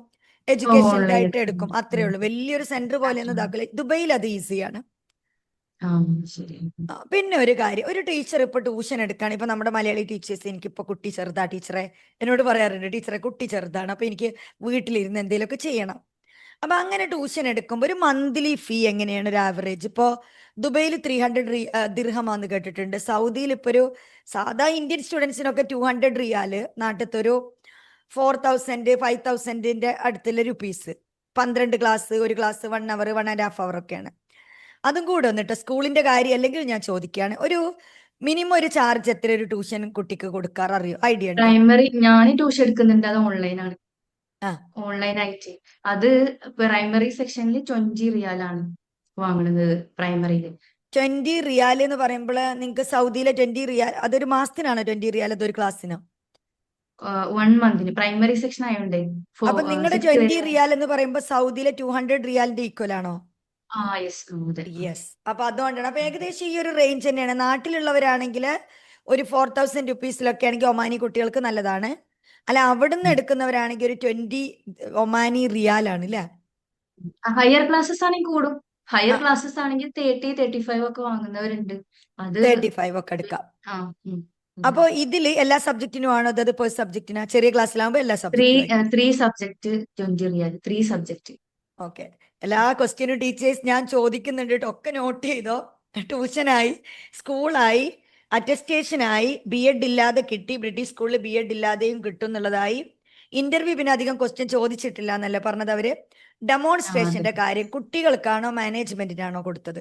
എഡ്യൂക്കേഷണൽ ഓൺലൈനിൽ. ആയിട്ട് എടുക്കും, അത്രേ ഉള്ളൂ. വലിയൊരു സെന്റർ പോലെയൊന്നും ഇതാക്കില്ല. ദുബൈയിൽ അത് ഈസിയാണ്. ആ ശരി. പിന്നെ ഒരു കാര്യം, ഒരു ടീച്ചർ ഇപ്പൊ ട്യൂഷൻ എടുക്കുകയാണ്. ഇപ്പൊ നമ്മുടെ മലയാളി ടീച്ചേഴ്സ്, എനിക്കിപ്പോ കുട്ടി ചെറുതാ ടീച്ചറെ, എന്നോട് പറയാറുണ്ട്, ടീച്ചറെ കുട്ടി ചെറുതാണ്, അപ്പൊ എനിക്ക് വീട്ടിലിരുന്ന് എന്തെങ്കിലുമൊക്കെ ചെയ്യണം. അപ്പൊ അങ്ങനെ ട്യൂഷൻ എടുക്കുമ്പോൾ ഒരു മന്ത്ലി ഫീ എങ്ങനെയാണ് ഒരു ആവറേജ്? ഇപ്പോ ദുബൈയിൽ 300 ദിർഹമാന്ന് കേട്ടിട്ടുണ്ട്. സൗദിയിൽ ഇപ്പൊ ഒരു സാധാ ഇന്ത്യൻ സ്റ്റുഡൻസിനൊക്കെ 200 റിയാല്, നാട്ടിലത്തെ ഒരു 4000 5000ന്റെ അടുത്തുള്ള റുപ്പീസ്. 12 ക്ലാസ്, ഒരു ക്ലാസ് 1 അവർ 1.5 അവർ ഒക്കെയാണ്. അതും കൂടെ വന്നിട്ട് സ്കൂളിന്റെ കാര്യം അല്ലെങ്കിൽ ഞാൻ ചോദിക്കുകയാണ്, ഒരു മിനിമം ഒരു ചാർജ് എത്ര ഒരു ട്യൂഷൻ കുട്ടിക്ക് കൊടുക്കാറ്, അറിയോ, ഐഡിയ ഉണ്ടോ? പ്രൈമറി ഞാൻ ട്യൂഷൻ എടുക്കുന്നുണ്ട്, അത് ഓൺലൈനാണ്. ആ ഓൺലൈനായിട്ട് അത് പ്രൈമറി സെക്ഷനിൽ 20 റിയാലാണ് വാങ്ങുന്നത്. പ്രൈമറിയിൽ 20 റിയാൽ എന്ന് പറയുമ്പോൾ നിങ്ങൾക്ക് സൗദിയിലെ 20 റിയാൽ അതൊരു മാസത്തിനാണോ? 20 റിയാൽ അതൊരു ക്ലാസ്സിനോ? 1 മന്തിന് പ്രൈമറി സെക്ഷൻ ആയതുകൊണ്ടേ അപ്പൊ നിങ്ങളുടെ 6th 20 വരെ. റിയാൽ എന്ന് പറയുമ്പോൾ സൗദിയിലെ 200 റിയാലിന്റെ ഈക്വൽ ആണോ? ആ യെസ്, അതെ. യെസ്. അപ്പൊ അതുകൊണ്ടാണ്. അപ്പൊ ഏകദേശം ഈ ഒരു റേഞ്ച് തന്നെയാണ്. നാട്ടിലുള്ളവരാണെങ്കിൽ ഒരു 4000 റുപ്പീസിലൊക്കെ ആണെങ്കിൽ ഒമാനി കുട്ടികൾക്ക് നല്ലതാണ്. അല്ല, അവിടുന്ന് എടുക്കുന്നവരാണെങ്കിൽ ഒരു 20 ഒമാനി റിയാലാണ് അല്ലേ? ഹയർ ക്ലാസ്സസ് ആണെങ്കിൽ കൂടും. ഹയർ ആ ക്ലാസ്സസ് ആണെങ്കിൽ 30-35 ഒക്കെ വാങ്ങുന്നവരുണ്ട്. അത് 35 ഒക്കെ എടുക്കാം. ആ അപ്പൊ ഇതില് എല്ലാ സബ്ജക്റ്റിനും ആണോ, അതത് പെർ സബ്ജക്റ്റിനാ? ചെറിയ ക്ലാസ്സിലാകുമ്പോൾ എല്ലാ ത്രീ സബ്ജക്റ്റും ആയിരിക്കും. 3 സബ്ജക്ട് 20 റിയാൽ, 3 സബ്ജക്ട്. ഓക്കെ. എല്ലാ ക്വസ്റ്റ്യനും ടീച്ചേഴ്സ് ഞാൻ ചോദിക്കുന്നുണ്ട് കേട്ടോ, ഒക്കെ നോട്ട് ചെയ്തോ. ട്യൂഷനായി, സ്കൂളായി, അറ്റസ്റ്റേഷനായി, BEd ഇല്ലാതെ കിട്ടി, ബ്രിട്ടീഷ് സ്കൂളിൽ BEd ഇല്ലാതെയും കിട്ടും എന്നുള്ളതായി. ഇന്റർവ്യൂ പിന്നെ അധികം ക്വസ്റ്റ്യൻ ചോദിച്ചിട്ടില്ല എന്നല്ലേ പറഞ്ഞത് അവര്. ആ അതെ. ഡെമോൺസ്ട്രേഷന്റെ കാര്യം കുട്ടികൾക്കാണോ മാനേജ്മെന്റിനാണോ കൊടുത്തത്?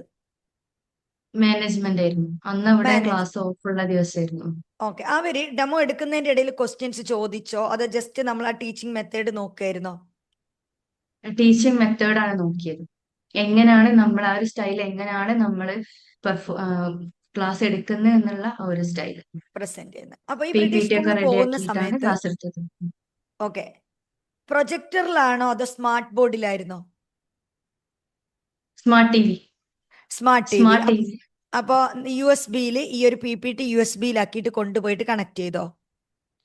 മാനേജ്മെന്റ് ആയിരുന്നു അന്ന്. അവിടെ മാനേജ് ക്ലാസ് ഓഫുള്ള ദിവസമായിരുന്നു. ഓക്കെ. അവര് ഡെമോ എടുക്കുന്നതിന്റെ ഇടയിൽ ക്വസ്റ്റ്യൻസ് ചോദിച്ചോ, അതോ ജസ്റ്റ് നമ്മൾ ആ ടീച്ചിങ് മെത്തേഡ് നോക്കുമായിരുന്നോ? ടീച്ചിങ് മെത്തേഡാണ് നോക്കിയത്. എങ്ങനെയാണ് നമ്മൾ ആ ഒരു സ്റ്റൈൽ, എങ്ങനെയാണ് നമ്മൾ ക്ലാസ് എടുക്കുന്നത് എന്നുള്ള ആ ഒരു സ്റ്റൈൽ പ്രസന്റ് ചെയ്യുന്നത്. അപ്പൊ ഈ ബ്രിട്ടീഷ് PPT ഒക്കെ സ്കൂളിൽ റെഡി പോകുന്ന ആക്കിയിട്ടാണ് സമയത്ത് ക്ലാസ് എടുത്തത്. ഓക്കെ, പ്രൊജക്ടറിലാണോ അതോ സ്മാർട്ട് ബോർഡിലായിരുന്നോ? Smart T V. Smart T V. Smart T V. അപ്പൊ USB ഈ ഒരു PPT USB കൊണ്ടുപോയിട്ട് കണക്ട് ചെയ്തോ?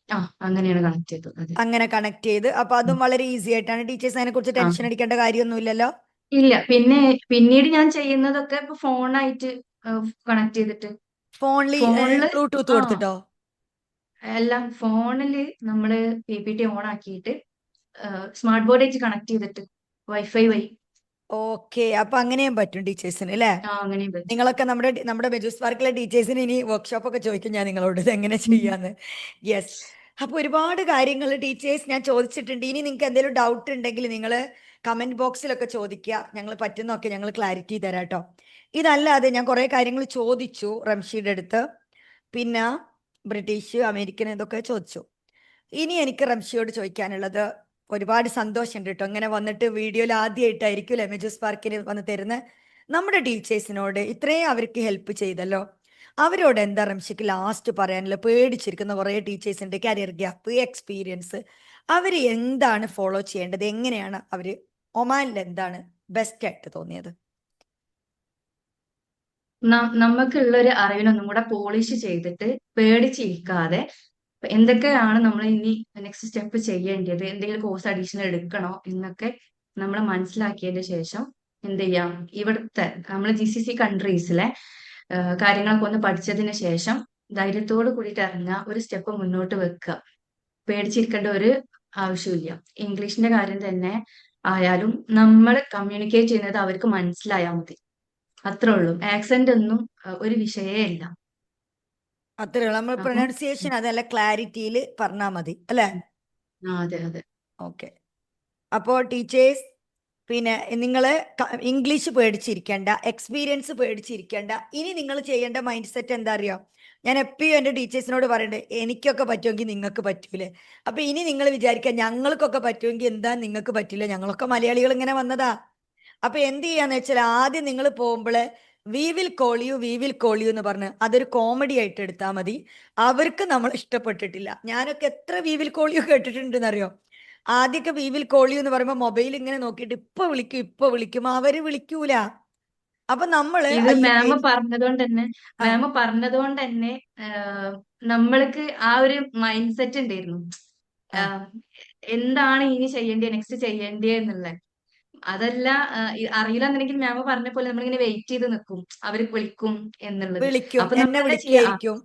ആ അങ്ങനെയാണ് കണക്ട് ചെയ്തത്. അതെ. അങ്ങനെ കണക്ട് ചെയ്ത്, അപ്പൊ അതും വളരെ ഈസി ആയിട്ടാണ്. ടീച്ചേഴ്സ് അതിനെ കുറിച്ച് ആ ടെൻഷൻ അടിക്കേണ്ട കാര്യമൊന്നുമില്ലല്ലോ? ഇല്ല. പിന്നെ പിന്നീട് ഞാൻ ചെയ്യുന്നതൊക്കെ ഇപ്പൊ ഫോണായിട്ട് കണക്ട് ചെയ്തിട്ട്. ഫോണിൽ ഫോണില് ബ്ലൂടൂത്ത് ആ കൊടുത്തിട്ടോ? എല്ലാം ഫോണില് നമ്മള് PPT ഓൺ ആക്കിയിട്ട് സ്മാർട്ട് ബോർഡ് ആയിട്ട് കണക്ട് ചെയ്തിട്ട് വൈഫൈ വഴി. ഓക്കെ. അപ്പൊ അങ്ങനെയും പറ്റും ടീച്ചേഴ്സിന് അല്ലേ? ആ അങ്ങനെയും പറ്റും. നിങ്ങളൊക്കെ നമ്മുടെ ബെജൂസ് പാർക്കിലെ ടീച്ചേഴ്സിന് ഇനി വർക്ക്ഷോപ്പ് ഒക്കെ ചോദിക്കും ഞാൻ നിങ്ങളോട്, ഇത് എങ്ങനെ ഉം. ചെയ്യാന്ന്. യെസ്. അപ്പൊ ഒരുപാട് കാര്യങ്ങൾ ടീച്ചേഴ്സ് ഞാൻ ചോദിച്ചിട്ടുണ്ട്. ഇനി നിങ്ങൾക്ക് എന്തെങ്കിലും ഡൗട്ട് ഉണ്ടെങ്കിൽ നിങ്ങൾ കമന്റ് ബോക്സിലൊക്കെ ചോദിക്കുക, ഞങ്ങൾ പറ്റുന്നൊക്കെ ഞങ്ങൾ ക്ലാരിറ്റി തരാം കേട്ടോ. ഇതല്ലാതെ ഞാൻ കുറേ കാര്യങ്ങൾ ചോദിച്ചു റംഷിയുടെ അടുത്ത്, പിന്നെ ബ്രിട്ടീഷ്, അമേരിക്കൻ ഇതൊക്കെ ചോദിച്ചു. ഇനി എനിക്ക് റംഷിയോട് ചോദിക്കാനുള്ളത്, ഒരുപാട് സന്തോഷമുണ്ട് കേട്ടോ ഇങ്ങനെ വന്നിട്ട് വീഡിയോയിൽ ആദ്യമായിട്ടായിരിക്കും അല്ലേ മെജൂസ് പാർക്കിന് വന്ന് തരുന്നത്. നമ്മുടെ ടീച്ചേഴ്സിനോട് ഇത്രയും അവർക്ക് ഹെൽപ്പ് ചെയ്തല്ലോ, അവരോട് എന്താ റംഷിക്ക് ലാസ്റ്റ് പറയാനുള്ള? പേടിച്ചിരിക്കുന്ന കുറേ ടീച്ചേഴ്സ് ഉണ്ട്, കരിയർ ഗ്യാപ്പ്, എക്സ്പീരിയൻസ്. അവർ എന്താണ് ഫോളോ ചെയ്യേണ്ടത്? എങ്ങനെയാണ് അവർ ഒമാനിൽ എന്താണ് ബെസ്റ്റ് ആയിട്ട് തോന്നിയത്? നമുക്കുള്ള ഒരു അറിവിനൊന്നും കൂടെ പോളിഷ് ചെയ്തിട്ട് പേടിച്ചിരിക്കാതെ എന്തൊക്കെയാണ് നമ്മൾ ഇനി നെക്സ്റ്റ് സ്റ്റെപ്പ് ചെയ്യേണ്ടത്, എന്തെങ്കിലും കോഴ്സ് അഡീഷണൽ എടുക്കണോ എന്നൊക്കെ നമ്മൾ മനസ്സിലാക്കിയതിന് ശേഷം എന്ത് ചെയ്യാം, ഇവിടുത്തെ നമ്മൾ GCC കൺട്രീസിലെ കാര്യങ്ങളൊക്കെ ഒന്ന് പഠിച്ചതിന് ശേഷം ധൈര്യത്തോട് കൂടിയിട്ട് ഇറങ്ങുക, ഒരു സ്റ്റെപ്പ് മുന്നോട്ട് വെക്കുക. പേടിച്ചിരിക്കേണ്ട ഒരു ആവശ്യമില്ല. ഇംഗ്ലീഷിന്റെ കാര്യം തന്നെ ആയാലും നമ്മൾ കമ്മ്യൂണിക്കേറ്റ് ചെയ്യുന്നത് അവർക്ക് മനസ്സിലായാൽ മതി, അത്രേ ഉള്ളൂ. ആക്സെന്റ് ഒന്നും ഒരു വിഷയേ ഇല്ല. അത്രേ ഉള്ളൂ. നമ്മൾ അപ്പം പ്രൊനൗൺസിയേഷൻ അതല്ല ക്ലാരിറ്റിയിൽ പറഞ്ഞാൽ മതി അല്ലേ? അതെ അതെ. ഓക്കെ. അപ്പോൾ ടീച്ചേഴ്സ്, പിന്നെ നിങ്ങൾ ഇംഗ്ലീഷ് പേടിച്ചിരിക്കേണ്ട, എക്സ്പീരിയൻസ് പേടിച്ചിരിക്കേണ്ട. ഇനി നിങ്ങൾ ചെയ്യേണ്ട മൈൻഡ് സെറ്റ് എന്താ അറിയോ? ഞാൻ എപ്പോഴും എൻ്റെ ടീച്ചേഴ്സിനോട് പറയണ്ടേ, എനിക്കൊക്കെ പറ്റുമെങ്കിൽ നിങ്ങൾക്ക് പറ്റൂലേ. അപ്പൊ ഇനി നിങ്ങൾ വിചാരിക്കുക ഞങ്ങൾക്കൊക്കെ പറ്റുമെങ്കിൽ എന്താ നിങ്ങൾക്ക് പറ്റില്ല, ഞങ്ങളൊക്കെ മലയാളികൾ ഇങ്ങനെ വന്നതാ. അപ്പൊ എന്ത് ചെയ്യാന്ന് വെച്ചാൽ ആദ്യം നിങ്ങൾ പോകുമ്പോൾ we will call you, we will call you എന്ന് പറഞ്ഞ് അതൊരു കോമഡി ആയിട്ട് എടുത്താൽ മതി. അവർക്ക് നമ്മൾ ഇഷ്ടപ്പെട്ടിട്ടില്ല. ഞാനൊക്കെ എത്ര വി വിൽ കോൾ യു കേട്ടിട്ടുണ്ടെന്നറിയോ? ആദ്യമൊക്കെ വി വിൽ കോൾ യു എന്ന് പറയുമ്പോൾ മൊബൈൽ ഇങ്ങനെ നോക്കിയിട്ട് ഇപ്പൊ വിളിക്കും, അവര് വിളിക്കൂല. അപ്പൊ നമ്മള് ഇത് ഈ ആ, മാം പറഞ്ഞതുകൊണ്ട് തന്നെ നമ്മൾക്ക് ആ ഒരു മൈൻഡ് സെറ്റ് ഉണ്ടായിരുന്നു. ആ, ആഹ് എന്താണ് ഇനി ചെയ്യേണ്ടത്, നെക്സ്റ്റ് ചെയ്യേണ്ടത് എന്നുള്ളത്. അതല്ല അറിയില്ല എന്നുണ്ടെങ്കിൽ മാം പറഞ്ഞ പോലെ നമ്മളിങ്ങനെ വെയിറ്റ് ചെയ്ത് നിൽക്കും, അവര് വിളിക്കും എന്നുള്ളത്. വിളിക്കും, അപ്പൊ നമ്മൾ എന്നെ എന്താ ചെയ്യാ, വിളിക്കായിരിക്കും.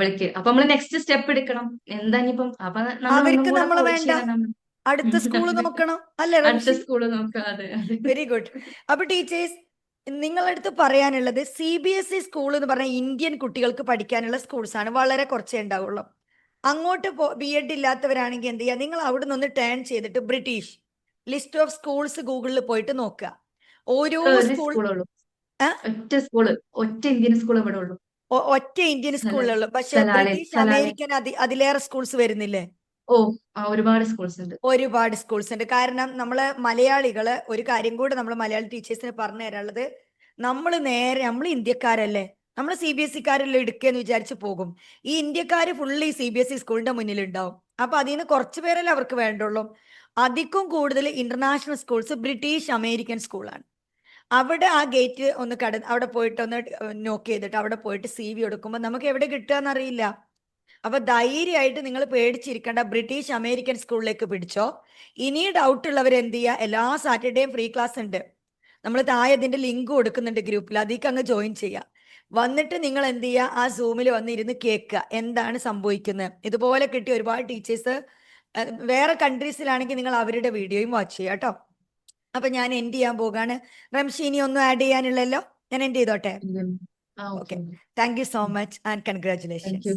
വിളിക്ക്. അപ്പൊ നമ്മൾ നെക്സ്റ്റ് സ്റ്റെപ്പ് എടുക്കണം. എന്താ ഇനിയിപ്പം, അപ്പൊ നമ്മൾ ഒന്നും അവർക്ക് കൂടെ നമ്മളെ പോളിഷ് വേണ്ട, ചെയ്യണം നമ്മൾ. അടുത്ത സ്കൂൾ നോക്കണം അല്ലേ അടുത്ത റംഷി? സ്കൂള് നോക്കാം. അതെ അതെ. Very good. അപ്പൊ ടീച്ചേഴ്സ്, നിങ്ങളടുത്ത് പറയാനുള്ളത് CBSE സ്കൂൾ എന്ന് പറഞ്ഞാൽ ഇന്ത്യൻ കുട്ടികൾക്ക് പഠിക്കാനുള്ള സ്കൂൾസ് ആണ്, വളരെ കുറച്ചേ ഉണ്ടാവുള്ളൂ. അങ്ങോട്ട് B.Ed ഇല്ലാത്തവരാണെങ്കിൽ എന്ത് ചെയ്യുക, നിങ്ങൾ അവിടെ നിന്ന് ടേൺ ചെയ്തിട്ട് ബ്രിട്ടീഷ് ലിസ്റ്റ് ഓഫ് സ്കൂൾസ് ഗൂഗിളിൽ പോയിട്ട് നോക്കുക. ഓരോ ഒരു സ്കൂൾ സ്കൂളുള്ളൂ, ഒറ്റ ഇന്ത്യൻ സ്കൂൾ ഇവിടെ ഉള്ളൂ. ഒറ്റ ഇന്ത്യൻ സ്കൂളിലുള്ളൂ, പക്ഷെ സലാലയിൽ ബ്രിട്ടീഷ് സലാലയിൽ അമേരിക്കൻ അതിലേറെ സ്കൂൾസ് വരുന്നില്ലേ? ഓ ഒരുപാട് സ്കൂൾസ് ഉണ്ട്. ഒരുപാട് സ്കൂൾസ് ഉണ്ട്. കാരണം നമ്മള് മലയാളികള്, ഒരു കാര്യം കൂടെ നമ്മൾ മലയാളി ടീച്ചേഴ്സിന് പറഞ്ഞു തരാനുള്ളത്, നമ്മൾ ഇന്ത്യക്കാരല്ലേ, നമ്മൾ CBSE എടുക്കുകയെന്ന് വിചാരിച്ചു പോകും. ഈ ഇന്ത്യക്കാര് ഫുള്ള് ഈ CBSE സ്കൂളിന്റെ മുന്നിൽ ഉണ്ടാവും. അപ്പൊ അതിൽ നിന്ന് കുറച്ച് പേരല്ലേ അവർക്ക് വേണ്ടുള്ളൂ. അധികം കൂടുതൽ ഇന്റർനാഷണൽ സ്കൂൾസ് ബ്രിട്ടീഷ് അമേരിക്കൻ സ്കൂളാണ്. അവിടെ ആ ഗേറ്റ് ഒന്ന് അവിടെ പോയിട്ട് ഒന്ന് നോക്ക് ചെയ്തിട്ട് അവിടെ പോയിട്ട് CV കൊടുക്കുമ്പോൾ നമുക്ക് എവിടെ കിട്ടുകയെന്നറിയില്ല. അപ്പൊ ധൈര്യമായിട്ട് നിങ്ങൾ പേടിച്ചിരിക്കേണ്ട, ബ്രിട്ടീഷ് അമേരിക്കൻ സ്കൂളിലേക്ക് പിടിച്ചോ. ഇനി ഡൗട്ട് ഉള്ളവർ എന്ത് ചെയ്യുക, എല്ലാ സാറ്റർഡേയും ഫ്രീ ക്ലാസ് ഉണ്ട്. നമ്മൾ താഴെ അതിന്റെ ലിങ്ക് കൊടുക്കുന്നുണ്ട് ഗ്രൂപ്പിൽ, അതിലേക്ക് അങ്ങ് ജോയിൻ ചെയ്യുക. വന്നിട്ട് നിങ്ങൾ എന്ത് ചെയ്യുക, ആ സൂമിൽ വന്നിരുന്ന് കേൾക്കുക എന്താണ് സംഭവിക്കുന്നത്. ഇതുപോലെ കിട്ടിയ ഒരുപാട് ടീച്ചേഴ്സ് വേറെ കൺട്രീസിലാണെങ്കിൽ നിങ്ങൾ അവരുടെ വീഡിയോയും വാച്ച് ചെയ്യുക കേട്ടോ. അപ്പൊ ഞാൻ എൻഡ് ചെയ്യാൻ പോകാണ്. റംഷി, ഇനി ഒന്നും ആഡ് ചെയ്യാനുള്ളല്ലോ? ഞാൻ എൻഡ് ചെയ്തോട്ടെ? Okay. Okay. Thank you so much and thank congratulations. U.